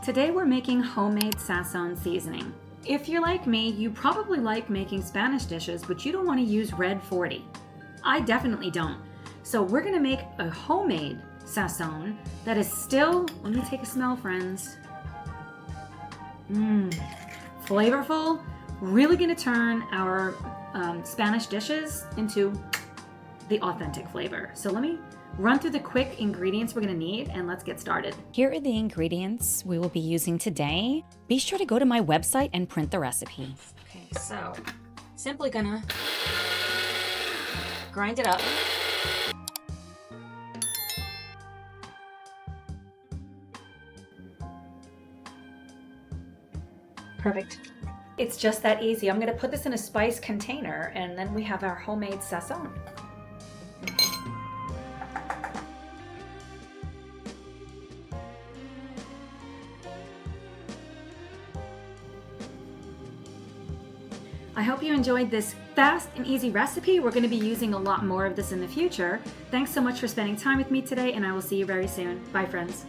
Today we're making homemade Sazon seasoning. If you're like me, you probably like making Spanish dishes, but you don't want to use red 40. I definitely don't. So we're gonna make a homemade Sazon that is still, let me take a smell, friends. Flavorful, really gonna turn our Spanish dishes into the authentic flavor. So let me run through the quick ingredients we're gonna need and let's get started. Here are the ingredients we will be using today. Be sure to go to my website and print the recipe. Okay, so simply gonna grind it up. Perfect. It's just that easy. I'm gonna put this in a spice container and then we have our homemade Sazon. I hope you enjoyed this fast and easy recipe. We're going to be using a lot more of this in the future. Thanks so much for spending time with me today, and I will see you very soon. Bye, friends.